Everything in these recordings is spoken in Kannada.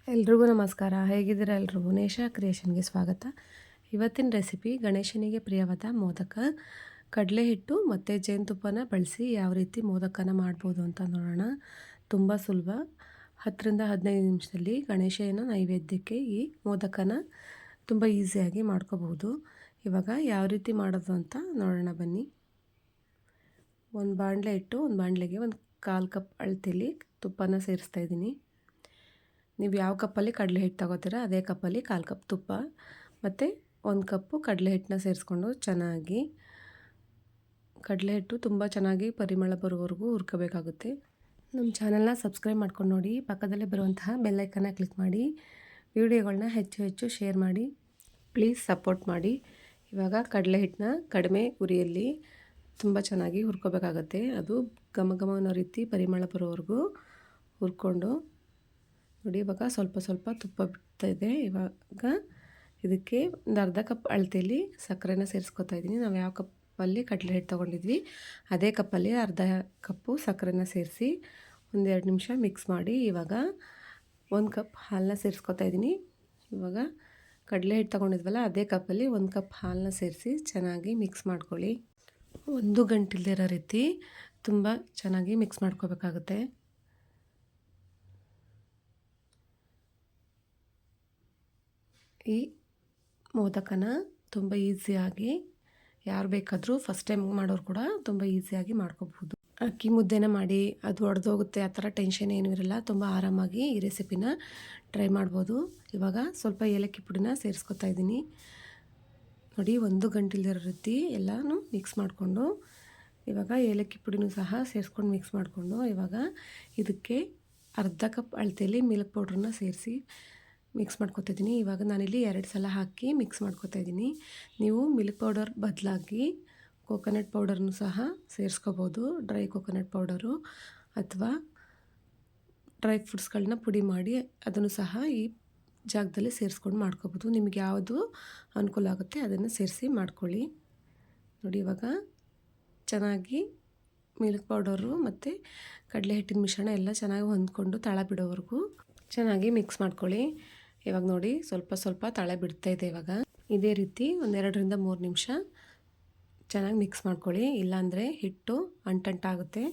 ಎಲ್ರಿಗೂ ನಮಸ್ಕಾರ. ಹೇಗಿದ್ದೀರಾ ಎಲ್ರು? ನೇಷಾ ಕ್ರಿಯೇಷನ್ಗೆ ಸ್ವಾಗತ. ಇವತ್ತಿನ ರೆಸಿಪಿ ಗಣೇಶನಿಗೆ ಪ್ರಿಯವಾದ ಮೋದಕ. ಕಡಲೆ ಹಿಟ್ಟು ಮತ್ತು ಜೇನುತುಪ್ಪನ ಬಳಸಿ ಯಾವ ರೀತಿ ಮೋದಕನ ಮಾಡ್ಬೋದು ಅಂತ ನೋಡೋಣ. ತುಂಬ ಸುಲಭ. 10ರಿಂದ 15 ನಿಮಿಷದಲ್ಲಿ ಗಣೇಶನ ನೈವೇದ್ಯಕ್ಕೆ ಈ ಮೋದಕನ ತುಂಬ ಈಸಿಯಾಗಿ ಮಾಡ್ಕೋಬಹುದು. ಇವಾಗ ಯಾವ ರೀತಿ ಮಾಡೋದು ಅಂತ ನೋಡೋಣ ಬನ್ನಿ. ಒಂದು ಬಾಣಲೆ ಇಟ್ಟು ಒಂದು ಬಾಣಲೆಗೆ ಒಂದು 1/4 ಕಪ್ ಅಳತೆಯಲ್ಲಿ ತುಪ್ಪನ ಸೇರಿಸ್ತಾ ಇದ್ದೀನಿ. ನೀವು ಯಾವ ಕಪ್ಪಲ್ಲಿ ಕಡಲೆ ಹಿಟ್ಟು ತಗೋತೀರಾ ಅದೇ ಕಪ್ಪಲ್ಲಿ 1/4 ಕಪ್ ತುಪ್ಪ ಮತ್ತು 1 ಕಪ್ಪು ಕಡಲೆ ಹಿಟ್ಟನ್ನ ಸೇರಿಸ್ಕೊಂಡು ಚೆನ್ನಾಗಿ ಕಡಲೆ ಹಿಟ್ಟು ತುಂಬ ಚೆನ್ನಾಗಿ ಪರಿಮಳ ಬರೋವರೆಗೂ ಹುರ್ಕೋಬೇಕಾಗುತ್ತೆ. ನಮ್ಮ ಚಾನಲ್ನ ಸಬ್ಸ್ಕ್ರೈಬ್ ಮಾಡ್ಕೊಂಡು ನೋಡಿ, ಪಕ್ಕದಲ್ಲೇ ಬರುವಂತಹ ಬೆಲ್ ಐಕನ್ನ ಕ್ಲಿಕ್ ಮಾಡಿ, ವಿಡಿಯೋಗಳನ್ನ ಹೆಚ್ಚು ಶೇರ್ ಮಾಡಿ, ಪ್ಲೀಸ್ ಸಪೋರ್ಟ್ ಮಾಡಿ. ಇವಾಗ ಕಡಲೆ ಹಿಟ್ಟನ್ನ ಕಡಿಮೆ ಉರಿಯಲ್ಲಿ ತುಂಬ ಚೆನ್ನಾಗಿ ಹುರ್ಕೋಬೇಕಾಗತ್ತೆ. ಅದು ಘಮ ಘಮ ಅನ್ನೋ ರೀತಿ ಪರಿಮಳ ಬರೋವರೆಗೂ ಹುರ್ಕೊಂಡು ನೋಡಿ. ಇವಾಗ ಸ್ವಲ್ಪ ತುಪ್ಪ ಬಿಡ್ತಾ ಇದೆ. ಇವಾಗ ಇದಕ್ಕೆ ಒಂದು ಅರ್ಧ ಕಪ್ ಅಳತೆಯಲ್ಲಿ ಸಕ್ಕರೆನ ಸೇರಿಸ್ಕೊತಾ ಇದ್ದೀನಿ. ನಾವು ಯಾವ ಕಪ್ಪಲ್ಲಿ ಕಡಲೆ ಹಿಟ್ಟು ತೊಗೊಂಡಿದ್ವಿ ಅದೇ ಕಪ್ಪಲ್ಲಿ ಅರ್ಧ ಕಪ್ಪು ಸಕ್ಕರೆನ ಸೇರಿಸಿ 1-2 ನಿಮಿಷ ಮಿಕ್ಸ್ ಮಾಡಿ ಇವಾಗ 1 ಕಪ್ ಹಾಲನ್ನ ಸೇರಿಸ್ಕೊತಾ ಇದ್ದೀನಿ. ಇವಾಗ ಕಡಲೆ ಹಿಟ್ಟು ತೊಗೊಂಡಿದ್ವಲ್ಲ ಅದೇ ಕಪ್ಪಲ್ಲಿ 1 ಕಪ್ ಹಾಲನ್ನ ಸೇರಿಸಿ ಚೆನ್ನಾಗಿ ಮಿಕ್ಸ್ ಮಾಡ್ಕೊಳ್ಳಿ. ಒಂದು ಗಂಟಿಲ್ದಿರೋ ರೀತಿ ತುಂಬ ಚೆನ್ನಾಗಿ ಮಿಕ್ಸ್ ಮಾಡ್ಕೋಬೇಕಾಗುತ್ತೆ. ಈ ಮೋದಕನ ತುಂಬ ಈಸಿಯಾಗಿ ಯಾರು ಬೇಕಾದರೂ ಫಸ್ಟ್ ಟೈಮ್ ಮಾಡೋರು ಕೂಡ ತುಂಬ ಈಸಿಯಾಗಿ ಮಾಡ್ಕೋಬಹುದು. ಅಕ್ಕಿ ಮುದ್ದೆನ ಮಾಡಿ ಅದು ಒಡೆದೋಗುತ್ತೆ ಆ ಥರ ಟೆನ್ಷನ್ ಏನೂ ಇರಲ್ಲ. ತುಂಬ ಆರಾಮಾಗಿ ಈ ರೆಸಿಪಿನ ಟ್ರೈ ಮಾಡ್ಬೋದು. ಇವಾಗ ಸ್ವಲ್ಪ ಏಲಕ್ಕಿ ಪುಡಿನ ಸೇರಿಸ್ಕೊತಾ ಇದ್ದೀನಿ. ನೋಡಿ, ಒಂದು ಗಂಟಿಲ್ದಿರೋ ರೀತಿ ಎಲ್ಲನೂ ಮಿಕ್ಸ್ ಮಾಡಿಕೊಂಡು ಇವಾಗ ಏಲಕ್ಕಿ ಪುಡಿನೂ ಸಹ ಸೇರಿಸ್ಕೊಂಡು ಮಿಕ್ಸ್ ಮಾಡಿಕೊಂಡು ಇವಾಗ ಇದಕ್ಕೆ ಅರ್ಧ ಕಪ್ ಅಳತೆಯಲ್ಲಿ ಮಿಲ್ಕ್ ಪೌಡ್ರನ್ನ ಸೇರಿಸಿ ಮಿಕ್ಸ್ ಮಾಡ್ಕೊತಿದ್ದೀನಿ. ಇವಾಗ ನಾನಿಲ್ಲಿ 2 ಸಲ ಹಾಕಿ ಮಿಕ್ಸ್ ಮಾಡ್ಕೊತಾಯಿದ್ದೀನಿ. ನೀವು ಮಿಲ್ಕ್ ಪೌಡರ್ ಬದಲಾಗಿ ಕೋಕೋನಟ್ ಪೌಡರ್ನೂ ಸಹ ಸೇರಿಸ್ಕೋಬೋದು. ಡ್ರೈ ಕೋಕೋನಟ್ ಪೌಡರು ಅಥವಾ ಡ್ರೈ ಫ್ರೂಟ್ಸ್ಗಳನ್ನ ಪುಡಿ ಮಾಡಿ ಅದನ್ನು ಸಹ ಈ ಜಾಗದಲ್ಲಿ ಸೇರಿಸ್ಕೊಂಡು ಮಾಡ್ಕೋಬೋದು. ನಿಮಗೆ ಯಾವುದು ಅನುಕೂಲ ಆಗುತ್ತೆ ಅದನ್ನು ಸೇರಿಸಿ ಮಾಡ್ಕೊಳ್ಳಿ. ನೋಡಿ, ಇವಾಗ ಚೆನ್ನಾಗಿ ಮಿಲ್ಕ್ ಪೌಡರು ಮತ್ತು ಕಡಲೆ ಹಿಟ್ಟಿನ ಮಿಶ್ರಣ ಎಲ್ಲ ಚೆನ್ನಾಗಿ ಹೊಂದ್ಕೊಂಡು ತಳ ಬಿಡೋವರೆಗೂ ಚೆನ್ನಾಗಿ ಮಿಕ್ಸ್ ಮಾಡ್ಕೊಳ್ಳಿ. ಇವಾಗ ನೋಡಿ, ಸ್ವಲ್ಪ ತಳ ಬಿಡ್ತಾ ಇದೆ. ಇವಾಗ ಇದೇ ರೀತಿ 1-2ರಿಂದ 3 ನಿಮಿಷ ಚೆನ್ನಾಗಿ ಮಿಕ್ಸ್ ಮಾಡ್ಕೊಳ್ಳಿ, ಇಲ್ಲಾಂದರೆ ಹಿಟ್ಟು ಅಂಟಾಗುತ್ತೆ.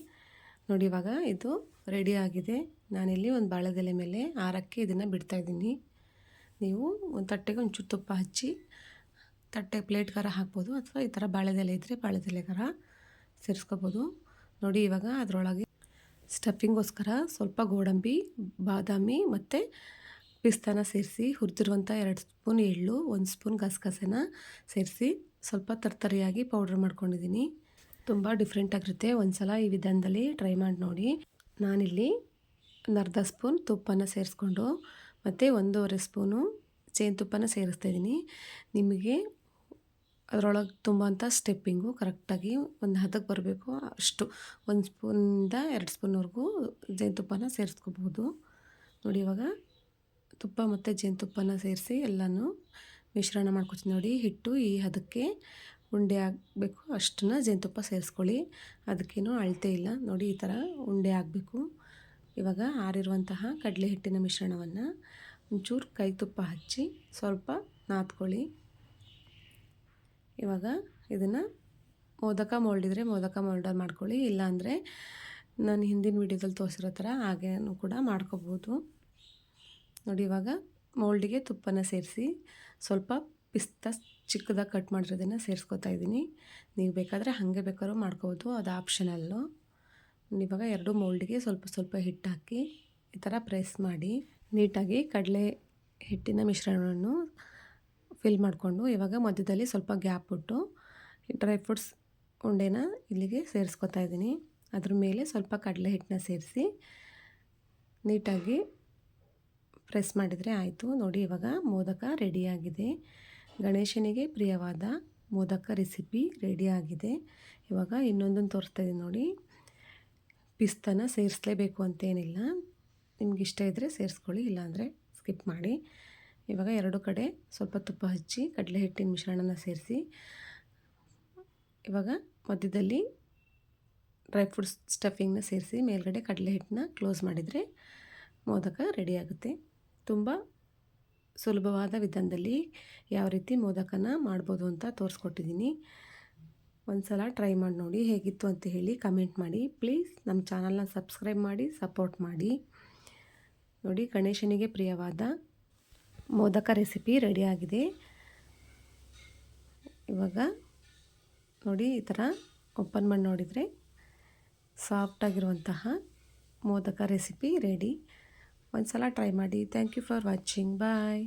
ನೋಡಿ, ಇವಾಗ ಇದು ರೆಡಿ ಆಗಿದೆ. ನಾನಿಲ್ಲಿ ಒಂದು ಬಾಳೆದೆಲೆ ಮೇಲೆ ಆರಕ್ಕೆ ಇದನ್ನು ಬಿಡ್ತಾಯಿದ್ದೀನಿ. ನೀವು ಒಂದು ತಟ್ಟೆಗೆ ಒಂಚೂರು ತುಪ್ಪ ಹಚ್ಚಿ ತಟ್ಟೆ ಪ್ಲೇಟ್ಗಾರ ಹಾಕ್ಬೋದು ಅಥವಾ ಈ ಥರ ಬಾಳೆದೆಲೆ ಇದ್ದರೆ ಬಾಳೆದೆಲೆಗಾರ ಸೇರಿಸ್ಕೋಬೋದು. ನೋಡಿ, ಇವಾಗ ಅದರೊಳಗೆ ಸ್ಟಫಿಂಗೋಸ್ಕರ ಸ್ವಲ್ಪ ಗೋಡಂಬಿ, ಬಾದಾಮಿ ಮತ್ತು ಪಿಸ್ತಾನ ಸೇರಿಸಿ ಹುರಿದಿರುವಂಥ 2 ಸ್ಪೂನ್ ಎಳ್ಳು, 1 ಸ್ಪೂನ್ ಗಸಗಸೆನ ಸೇರಿಸಿ ಸ್ವಲ್ಪ ತರ್ತರಿಯಾಗಿ ಪೌಡ್ರ್ ಮಾಡ್ಕೊಂಡಿದ್ದೀನಿ. ತುಂಬ ಡಿಫ್ರೆಂಟಾಗಿರುತ್ತೆ. ಒಂದು ಸಲ ಈ ವಿಧಾನದಲ್ಲಿ ಟ್ರೈ ಮಾಡಿ ನೋಡಿ. ನಾನಿಲ್ಲಿ ಒಂದು ಅರ್ಧ ಸ್ಪೂನ್ ತುಪ್ಪನ ಸೇರಿಸ್ಕೊಂಡು ಮತ್ತು 1.5 ಸ್ಪೂನು ಜೇನುತುಪ್ಪನ ಸೇರಿಸ್ತಾಯಿದ್ದೀನಿ. ನಿಮಗೆ ಅದರೊಳಗೆ ತುಂಬಾಂಥ ಸ್ಟೆಪ್ಪಿಂಗು ಕರೆಕ್ಟಾಗಿ ಒಂದು ಹದಕ್ಕೆ ಬರಬೇಕು ಅಷ್ಟು 1 ಸ್ಪೂನಿಂದ 2 ಸ್ಪೂನ್ವರೆಗೂ ಜೇನುತುಪ್ಪನ ಸೇರಿಸ್ಕೋಬೋದು. ನೋಡಿ, ಇವಾಗ ತುಪ್ಪ ಮತ್ತು ಜೇನುತುಪ್ಪನ ಸೇರಿಸಿ ಎಲ್ಲನೂ ಮಿಶ್ರಣ ಮಾಡ್ಕೊತೀನಿ. ನೋಡಿ, ಹಿಟ್ಟು ಈ ಹದಕ್ಕೆ ಉಂಡೆ ಆಗಬೇಕು ಅಷ್ಟನ್ನು ಜೇನುತುಪ್ಪ ಸೇರಿಸ್ಕೊಳ್ಳಿ. ಅದಕ್ಕೇನು ಅಳತೆ ಇಲ್ಲ. ನೋಡಿ, ಈ ಥರ ಉಂಡೆ ಆಗಬೇಕು. ಇವಾಗ ಆರಿರುವಂತಹ ಕಡಲೆ ಹಿಟ್ಟಿನ ಮಿಶ್ರಣವನ್ನು ಒಂಚೂರು ಕೈ ತುಪ್ಪ ಹಚ್ಚಿ ಸ್ವಲ್ಪ ನಾದ್ಕೊಳ್ಳಿ. ಇವಾಗ ಇದನ್ನು ಮೋದಕ ಮೋಲ್ಡಿದ್ರೆ ಮೋದಕ ಮೋಲ್ಡಲ್ಲಿ ಮಾಡ್ಕೊಳ್ಳಿ, ಇಲ್ಲಾಂದರೆ ನಾನು ಹಿಂದಿನ ವೀಡಿಯೋದಲ್ಲಿ ತೋರಿಸಿರೋ ಥರ ಹಾಗೇನೂ ಕೂಡ ಮಾಡ್ಕೋಬೋದು. ನೋಡಿ, ಇವಾಗ ಮೋಲ್ಡಿಗೆ ತುಪ್ಪನ ಸೇರಿಸಿ ಸ್ವಲ್ಪ ಪಿಸ್ತಾ ಚಿಕ್ಕದಾಗಿ ಕಟ್ ಮಾಡಿರೋದನ್ನು ಸೇರಿಸ್ಕೊತಾ ಇದ್ದೀನಿ. ನೀವು ಬೇಕಾದರೆ ಹಾಗೆ ಬೇಕಾದ್ರೂ ಮಾಡ್ಕೋಬೋದು, ಅದು ಆಪ್ಷನಲ್ಲು. ಇವಾಗ 2 ಮೋಲ್ಡಿಗೆ ಸ್ವಲ್ಪ ಹಿಟ್ಟು ಹಾಕಿ ಈ ಥರ ಪ್ರೆಸ್ ಮಾಡಿ ನೀಟಾಗಿ ಕಡಲೆ ಹಿಟ್ಟಿನ ಮಿಶ್ರಣವನ್ನು ಫಿಲ್ ಮಾಡಿಕೊಂಡು ಇವಾಗ ಮಧ್ಯದಲ್ಲಿ ಸ್ವಲ್ಪ ಗ್ಯಾಪ್ ಬಿಟ್ಟು ಡ್ರೈ ಫ್ರೂಟ್ಸ್ ಉಂಡೆನ ಇಲ್ಲಿಗೆ ಸೇರಿಸ್ಕೊತಾ ಇದ್ದೀನಿ. ಅದ್ರ ಮೇಲೆ ಸ್ವಲ್ಪ ಕಡಲೆ ಹಿಟ್ಟನ್ನ ಸೇರಿಸಿ ನೀಟಾಗಿ ಪ್ರೆಸ್ ಮಾಡಿದರೆ ಆಯಿತು. ನೋಡಿ, ಇವಾಗ ಮೋದಕ ರೆಡಿಯಾಗಿದೆ. ಗಣೇಶನಿಗೆ ಪ್ರಿಯವಾದ ಮೋದಕ ರೆಸಿಪಿ ರೆಡಿಯಾಗಿದೆ. ಇವಾಗ ಇನ್ನೊಂದನ್ನು ತೋರಿಸ್ತಾ ಇದ್ದೀನಿ ನೋಡಿ. ಪಿಸ್ತಾನ ಸೇರಿಸಲೇಬೇಕು ಅಂತೇನಿಲ್ಲ, ನಿಮ್ಗೆ ಇಷ್ಟ ಇದ್ದರೆ ಸೇರಿಸ್ಕೊಳ್ಳಿ, ಇಲ್ಲಾಂದರೆ ಸ್ಕಿಪ್ ಮಾಡಿ. ಇವಾಗ 2 ಕಡೆ ಸ್ವಲ್ಪ ತುಪ್ಪ ಹಚ್ಚಿ ಕಡಲೆ ಹಿಟ್ಟಿನ ಮಿಶ್ರಣನ ಸೇರಿಸಿ ಇವಾಗ ಮಧ್ಯದಲ್ಲಿ ಡ್ರೈ ಫ್ರೂಟ್ಸ್ ಸ್ಟಫಿಂಗ್ನ ಸೇರಿಸಿ ಮೇಲ್ಗಡೆ ಕಡಲೆ ಹಿಟ್ಟನ್ನ ಕ್ಲೋಸ್ ಮಾಡಿದರೆ ಮೋದಕ ರೆಡಿಯಾಗುತ್ತೆ. ತುಂಬ ಸುಲಭವಾದ ವಿಧಾನದಲ್ಲಿ ಯಾವ ರೀತಿ ಮೋದಕನ ಮಾಡ್ಬೋದು ಅಂತ ತೋರಿಸ್ಕೊಟ್ಟಿದ್ದೀನಿ. ಒಂದು ಸಲ ಟ್ರೈ ಮಾಡಿ ನೋಡಿ, ಹೇಗಿತ್ತು ಅಂತ ಹೇಳಿ ಕಮೆಂಟ್ ಮಾಡಿ. ಪ್ಲೀಸ್ ನಮ್ಮ ಚಾನಲ್ನ ಸಬ್ಸ್ಕ್ರೈಬ್ ಮಾಡಿ, ಸಪೋರ್ಟ್ ಮಾಡಿ. ನೋಡಿ, ಗಣೇಶನಿಗೆ ಪ್ರಿಯವಾದ ಮೋದಕ ರೆಸಿಪಿ ರೆಡಿಯಾಗಿದೆ. ಇವಾಗ ನೋಡಿ, ಈ ಥರ ಓಪನ್ ಮಾಡಿ ನೋಡಿದರೆ ಸಾಫ್ಟಾಗಿರುವಂತಹ ಮೋದಕ ರೆಸಿಪಿ ರೆಡಿ. ಒಂದು ಸಲ ಟ್ರೈ ಮಾಡಿ. Thank you for watching. Bye.